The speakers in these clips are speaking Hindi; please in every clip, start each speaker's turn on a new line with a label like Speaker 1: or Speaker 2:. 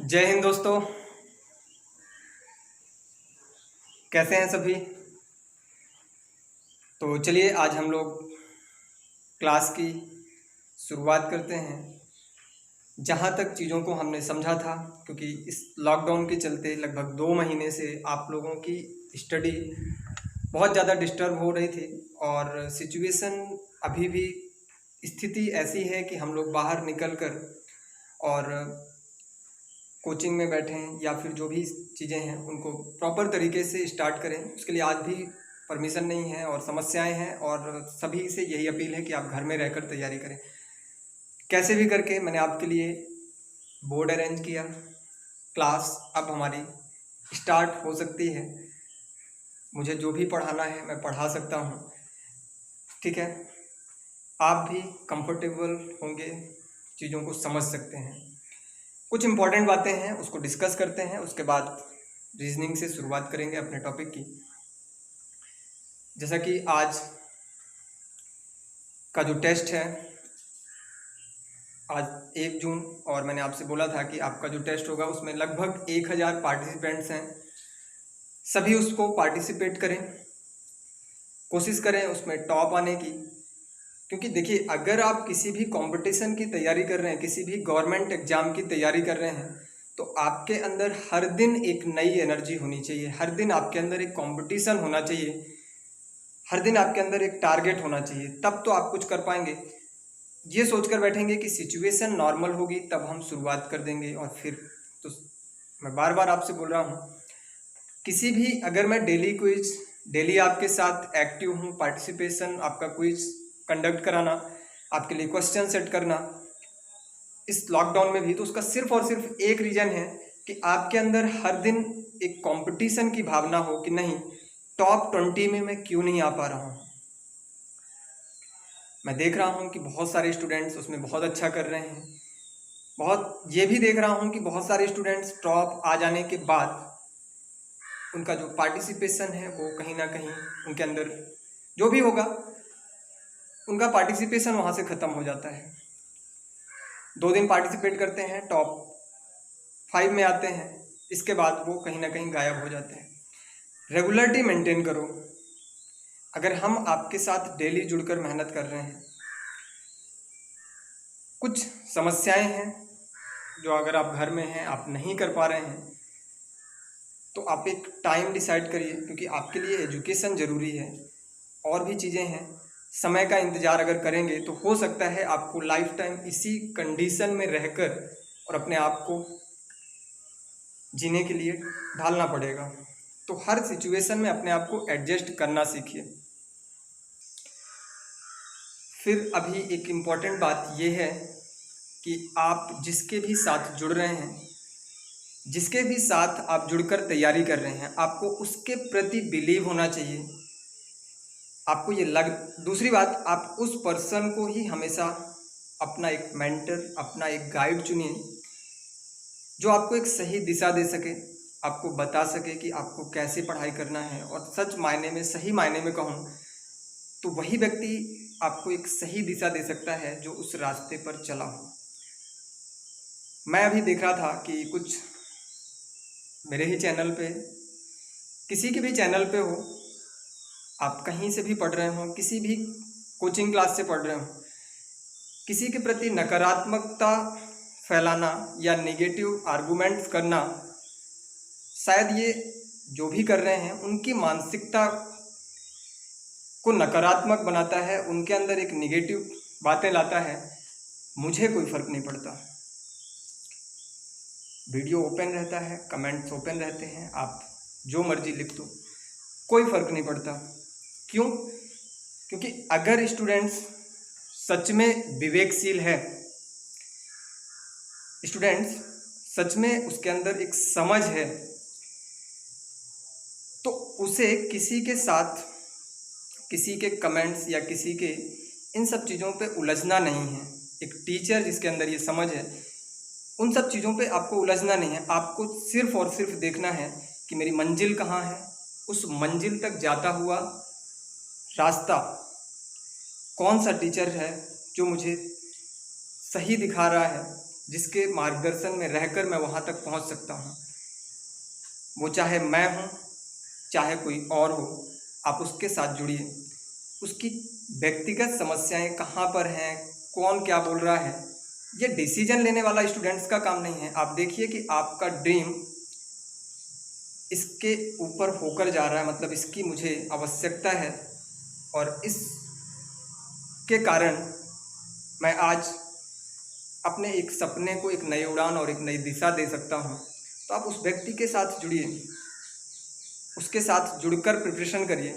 Speaker 1: जय हिंद दोस्तों। कैसे हैं सभी। तो चलिए आज हम लोग क्लास की शुरुआत करते हैं। जहाँ तक चीज़ों को हमने समझा था, क्योंकि इस लॉकडाउन के चलते लगभग 2 महीने से आप लोगों की स्टडी बहुत ज़्यादा डिस्टर्ब हो रही थी और सिचुएशन अभी भी स्थिति ऐसी है कि हम लोग बाहर निकल कर और कोचिंग में बैठें या फिर जो भी चीज़ें हैं उनको प्रॉपर तरीके से स्टार्ट करें। उसके लिए आज भी परमिशन नहीं है और समस्याएं हैं और सभी से यही अपील है कि आप घर में रहकर तैयारी करें। कैसे भी करके मैंने आपके लिए बोर्ड अरेंज किया। क्लास अब हमारी स्टार्ट हो सकती है। मुझे जो भी पढ़ाना है मैं पढ़ा सकता हूँ, ठीक है। आप भी कंफर्टेबल होंगे, चीज़ों को समझ सकते हैं। कुछ इम्पॉर्टेंट बातें हैं उसको डिस्कस करते हैं, उसके बाद रीजनिंग से शुरुआत करेंगे अपने टॉपिक की। जैसा कि आज का जो टेस्ट है, आज 1 जून, और मैंने आपसे बोला था कि आपका जो टेस्ट होगा उसमें लगभग 1000 पार्टिसिपेंट्स हैं। सभी उसको पार्टिसिपेट करें, कोशिश करें उसमें टॉप आने की। क्योंकि देखिए, अगर आप किसी भी कंपटीशन की तैयारी कर रहे हैं, किसी भी गवर्नमेंट एग्जाम की तैयारी कर रहे हैं, तो आपके अंदर हर दिन एक नई एनर्जी होनी चाहिए। हर दिन आपके अंदर एक कंपटीशन होना चाहिए। हर दिन आपके अंदर एक टारगेट होना चाहिए, तब तो आप कुछ कर पाएंगे। ये सोचकर बैठेंगे कि सिचुएशन नॉर्मल होगी तब हम शुरुआत कर देंगे और फिर तो मैं बार बार आपसे बोल रहा हूँ, किसी भी अगर मैं डेली क्विज, डेली आपके साथ एक्टिव हूँ, पार्टिसिपेशन, आपका क्विज कंडक्ट कराना, आपके लिए क्वेश्चन सेट करना इस लॉकडाउन में भी, तो उसका सिर्फ और सिर्फ एक रीज़न है कि आपके अंदर हर दिन एक कंपटीशन की भावना हो कि नहीं, टॉप 20 में मैं क्यों नहीं आ पा रहा हूँ। मैं देख रहा हूँ कि बहुत सारे स्टूडेंट्स उसमें बहुत अच्छा कर रहे हैं। ये भी देख रहा हूँ कि बहुत सारे स्टूडेंट्स टॉप आ जाने के बाद उनका जो पार्टिसिपेशन है वो कहीं ना कहीं उनके अंदर जो भी होगा, उनका पार्टिसिपेशन वहाँ से ख़त्म हो जाता है। 2 दिन पार्टिसिपेट करते हैं, टॉप 5 में आते हैं, इसके बाद वो कहीं ना कहीं गायब हो जाते हैं। रेगुलरिटी मेंटेन करो। अगर हम आपके साथ डेली जुड़कर मेहनत कर रहे हैं, कुछ समस्याएं हैं जो अगर आप घर में हैं, आप नहीं कर पा रहे हैं, तो आप एक टाइम डिसाइड करिए, क्योंकि आपके लिए एजुकेशन ज़रूरी है। और भी चीज़ें हैं, समय का इंतज़ार अगर करेंगे तो हो सकता है आपको लाइफ टाइम इसी कंडीशन में रहकर और अपने आप को जीने के लिए ढालना पड़ेगा। तो हर सिचुएशन में अपने आप को एडजस्ट करना सीखिए। फिर अभी एक इम्पॉर्टेंट बात यह है कि आप जिसके भी साथ जुड़ रहे हैं, जिसके भी साथ आप जुड़कर तैयारी कर रहे हैं, आपको उसके प्रति बिलीव होना चाहिए। आपको ये दूसरी बात, आप उस पर्सन को ही हमेशा अपना एक मेंटर, अपना एक गाइड चुनिए, जो आपको एक सही दिशा दे सके, आपको बता सके कि आपको कैसे पढ़ाई करना है। और सच मायने में, सही मायने में कहूँ तो वही व्यक्ति आपको एक सही दिशा दे सकता है जो उस रास्ते पर चला हो। मैं अभी देख रहा था कि कुछ मेरे ही चैनल पे, किसी के भी चैनल पे हो, आप कहीं से भी पढ़ रहे हो, किसी भी कोचिंग क्लास से पढ़ रहे हो, किसी के प्रति नकारात्मकता फैलाना या नेगेटिव आर्गुमेंट्स करना, शायद ये जो भी कर रहे हैं उनकी मानसिकता को नकारात्मक बनाता है, उनके अंदर एक नेगेटिव बातें लाता है। मुझे कोई फ़र्क नहीं पड़ता, वीडियो ओपन रहता है, कमेंट्स ओपन रहते हैं, आप जो मर्जी लिख दो, कोई फ़र्क नहीं पड़ता। क्यों? क्योंकि अगर स्टूडेंट्स सच में विवेकशील है, स्टूडेंट्स सच में उसके अंदर एक समझ है, तो उसे किसी के साथ, किसी के कमेंट्स या किसी के इन सब चीज़ों पे उलझना नहीं है। एक टीचर जिसके अंदर ये समझ है, उन सब चीज़ों पे आपको उलझना नहीं है। आपको सिर्फ और सिर्फ देखना है कि मेरी मंजिल कहाँ है, उस मंजिल तक जाता हुआ रास्ता कौन सा टीचर है जो मुझे सही दिखा रहा है, जिसके मार्गदर्शन में रहकर मैं वहाँ तक पहुँच सकता हूँ। वो चाहे मैं हूँ, चाहे कोई और हो, आप उसके साथ जुड़िए। उसकी व्यक्तिगत समस्याएं कहाँ पर हैं, कौन क्या बोल रहा है, ये डिसीजन लेने वाला स्टूडेंट्स का काम नहीं है। आप देखिए कि आपका ड्रीम इसके ऊपर होकर जा रहा है, मतलब इसकी मुझे आवश्यकता है और इसके कारण मैं आज अपने एक सपने को एक नई उड़ान और एक नई दिशा दे सकता हूँ। तो आप उस व्यक्ति के साथ जुड़िए, उसके साथ जुड़कर प्रिपरेशन करिए,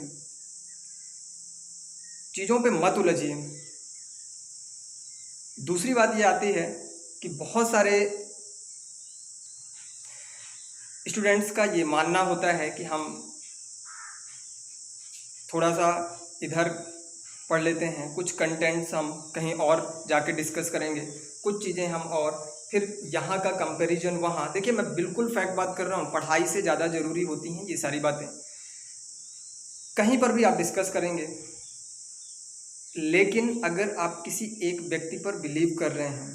Speaker 1: चीज़ों पे मत उलझिए। दूसरी बात ये आती है कि बहुत सारे स्टूडेंट्स का ये मानना होता है कि हम थोड़ा सा इधर पढ़ लेते हैं, कुछ कंटेंट्स हम कहीं और जाके डिस्कस करेंगे, कुछ चीज़ें हम और फिर यहाँ का कंपैरिजन वहाँ। देखिए, मैं बिल्कुल फैक्ट बात कर रहा हूँ, पढ़ाई से ज़्यादा ज़रूरी होती हैं ये सारी बातें। कहीं पर भी आप डिस्कस करेंगे, लेकिन अगर आप किसी एक व्यक्ति पर बिलीव कर रहे हैं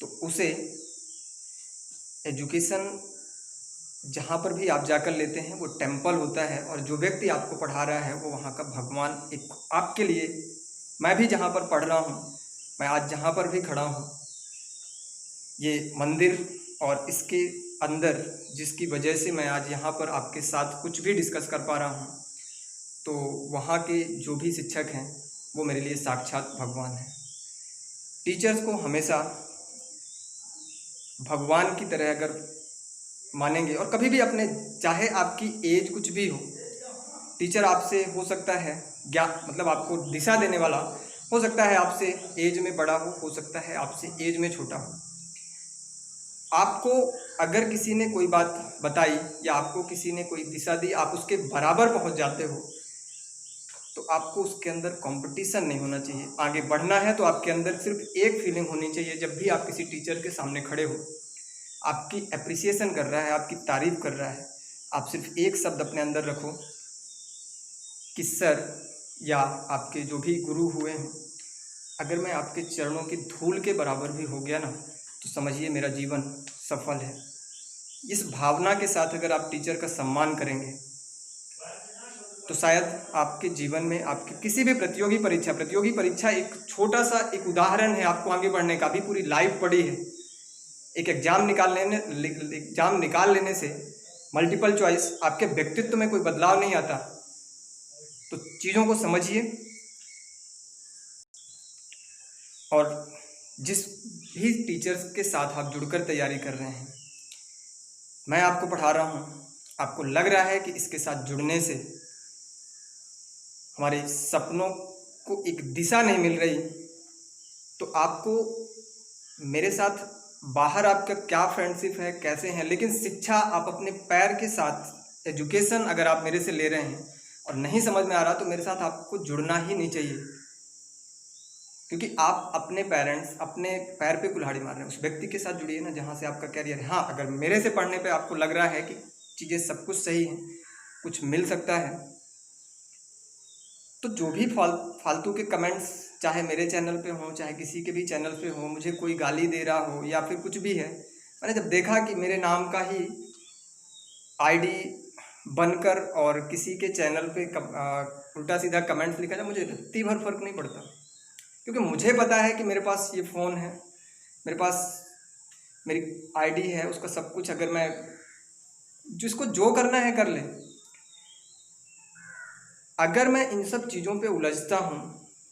Speaker 1: तो उसे एजुकेशन जहाँ पर भी आप जाकर लेते हैं वो टेम्पल होता है, और जो व्यक्ति आपको पढ़ा रहा है वो वहाँ का भगवान एक आपके लिए। मैं भी जहाँ पर पढ़ रहा हूँ, मैं आज जहाँ पर भी खड़ा हूँ, ये मंदिर और इसके अंदर जिसकी वजह से मैं आज यहाँ पर आपके साथ कुछ भी डिस्कस कर पा रहा हूँ, तो वहाँ के जो भी शिक्षक हैं वो मेरे लिए साक्षात भगवान हैं। टीचर्स को हमेशा भगवान की तरह अगर मानेंगे, और कभी भी अपने, चाहे आपकी एज कुछ भी हो, टीचर आपसे हो सकता है मतलब आपको दिशा देने वाला हो सकता है आपसे एज में बड़ा हो सकता है आपसे एज में छोटा हो। आपको अगर किसी ने कोई बात बताई या आपको किसी ने कोई दिशा दी, आप उसके बराबर पहुंच जाते हो, तो आपको उसके अंदर कंपटीशन नहीं होना चाहिए। आगे बढ़ना है तो आपके अंदर सिर्फ एक फीलिंग होनी चाहिए, जब भी आप किसी टीचर के सामने खड़े हो, आपकी एप्रिसिएशन कर रहा है, आपकी तारीफ कर रहा है, आप सिर्फ एक शब्द अपने अंदर रखो कि सर, या आपके जो भी गुरु हुए हैं, अगर मैं आपके चरणों की धूल के बराबर भी हो गया ना, तो समझिए मेरा जीवन सफल है। इस भावना के साथ अगर आप टीचर का सम्मान करेंगे तो शायद आपके जीवन में, आपकी किसी भी प्रतियोगी परीक्षा एक छोटा सा एक उदाहरण है आपको आगे बढ़ने का। भी पूरी लाइफ पड़ी है। एक एग्जाम निकाल लेने से मल्टीपल चॉइस आपके व्यक्तित्व में कोई बदलाव नहीं आता। तो चीज़ों को समझिए, और जिस भी टीचर्स के साथ आप जुड़कर तैयारी कर रहे हैं, मैं आपको पढ़ा रहा हूँ, आपको लग रहा है कि इसके साथ जुड़ने से हमारे सपनों को एक दिशा नहीं मिल रही, तो आपको मेरे साथ बाहर आपका क्या फ्रेंडशिप है, कैसे हैं, लेकिन शिक्षा आप अपने पैर के साथ, एजुकेशन अगर आप मेरे से ले रहे हैं और नहीं समझ में आ रहा, तो मेरे साथ आपको जुड़ना ही नहीं चाहिए, क्योंकि आप अपने पेरेंट्स, अपने पैर पे कुल्हाड़ी मार रहे हैं। उस व्यक्ति के साथ जुड़िए ना जहाँ से आपका कैरियर है। हाँ, अगर मेरे से पढ़ने पे आपको लग रहा है कि चीज़ें सब कुछ सही हैं, कुछ मिल सकता है, तो जो भी फालतू के कमेंट्स, चाहे मेरे चैनल पे हो, चाहे किसी के भी चैनल पे हो, मुझे कोई गाली दे रहा हो या फिर कुछ भी है, मैंने जब देखा कि मेरे नाम का ही आईडी बनकर और किसी के चैनल पे उल्टा सीधा कमेंट्स लिखा जाए, मुझे रत्ती भर फर्क नहीं पड़ता, क्योंकि मुझे पता है कि मेरे पास ये फ़ोन है, मेरे पास मेरी आईडी है, उसका सब कुछ, अगर मैं जिसको जो करना है कर ले। अगर मैं इन सब चीज़ों पे उलझता हूँ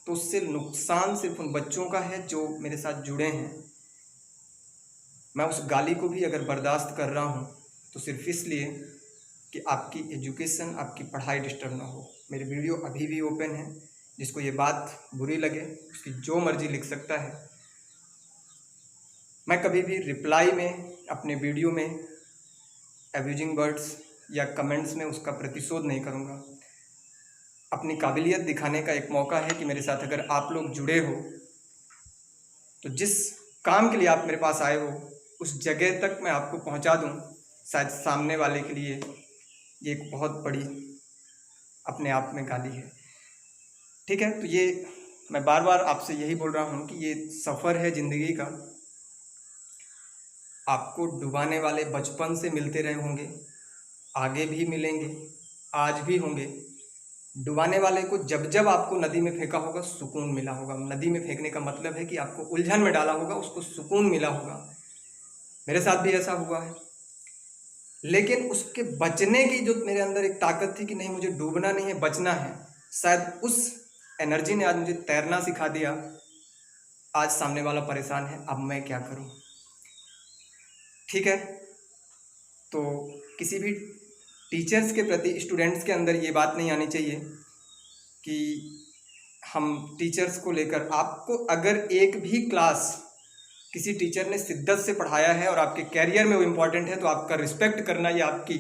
Speaker 1: तो उससे नुकसान सिर्फ उन बच्चों का है जो मेरे साथ जुड़े हैं। मैं उस गाली को भी अगर बर्दाश्त कर रहा हूँ तो सिर्फ इसलिए कि आपकी एजुकेशन, आपकी पढ़ाई डिस्टर्ब ना हो। मेरी वीडियो अभी भी ओपन है, जिसको ये बात बुरी लगे उसकी जो मर्जी लिख सकता है। मैं कभी भी रिप्लाई में, अपने वीडियो में एब्यूजिंग वर्ड्स या कमेंट्स में उसका प्रतिशोध नहीं करूँगा। अपनी काबिलियत दिखाने का एक मौका है कि मेरे साथ अगर आप लोग जुड़े हो, तो जिस काम के लिए आप मेरे पास आए हो उस जगह तक मैं आपको पहुंचा दूं। शायद सामने वाले के लिए ये एक बहुत बड़ी अपने आप में गाली है। ठीक है, तो ये मैं बार बार आपसे यही बोल रहा हूँ कि ये सफ़र है ज़िंदगी का। आपको डुबाने वाले बचपन से मिलते रहे होंगे, आगे भी मिलेंगे, आज भी होंगे। डुबाने वाले को जब जब आपको नदी में फेंका होगा सुकून मिला होगा। नदी में फेंकने का मतलब है कि आपको उलझन में डाला होगा, उसको सुकून मिला होगा। मेरे साथ भी ऐसा हुआ है। लेकिन उसके बचने की जो मेरे अंदर एक ताकत थी कि नहीं, मुझे डूबना नहीं है, बचना है, शायद उस एनर्जी ने आज मुझे तैरना सिखा दिया। आज सामने वाला परेशान है, अब मैं क्या करूं? ठीक है, तो किसी भी टीचर्स के प्रति स्टूडेंट्स के अंदर ये बात नहीं आनी चाहिए कि हम टीचर्स को लेकर, आपको अगर एक भी क्लास किसी टीचर ने शिद्दत से पढ़ाया है और आपके कैरियर में वो इम्पोर्टेंट है, तो आपका रिस्पेक्ट करना ये आपकी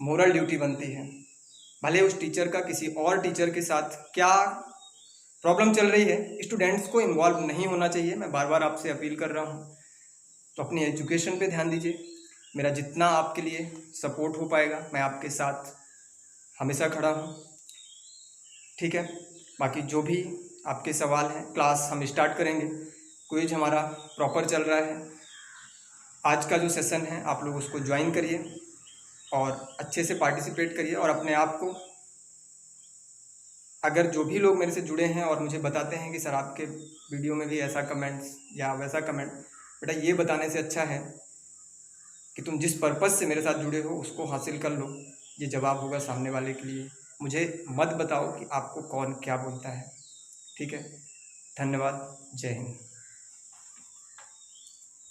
Speaker 1: मोरल ड्यूटी बनती है। भले उस टीचर का किसी और टीचर के साथ क्या प्रॉब्लम चल रही है, स्टूडेंट्स को इन्वॉल्व नहीं होना चाहिए। मैं बार बार आपसे अपील कर रहा हूँ। तो अपनी एजुकेशन पे ध्यान दीजिए। मेरा जितना आपके लिए सपोर्ट हो पाएगा मैं आपके साथ हमेशा खड़ा हूँ। ठीक है, बाकी जो भी आपके सवाल हैं, क्लास हम स्टार्ट करेंगे। क्विज हमारा प्रॉपर चल रहा है। आज का जो सेशन है आप लोग उसको ज्वाइन करिए और अच्छे से पार्टिसिपेट करिए। और अपने आप को, अगर जो भी लोग मेरे से जुड़े हैं और मुझे बताते हैं कि सर आपके वीडियो में भी ऐसा कमेंट्स या वैसा कमेंट, बेटा ये बताने से अच्छा है कि तुम जिस पर्पज़ से मेरे साथ जुड़े हो उसको हासिल कर लो। ये जवाब होगा सामने वाले के लिए। मुझे मत बताओ कि आपको कौन क्या बोलता है। ठीक है, धन्यवाद, जय हिंद।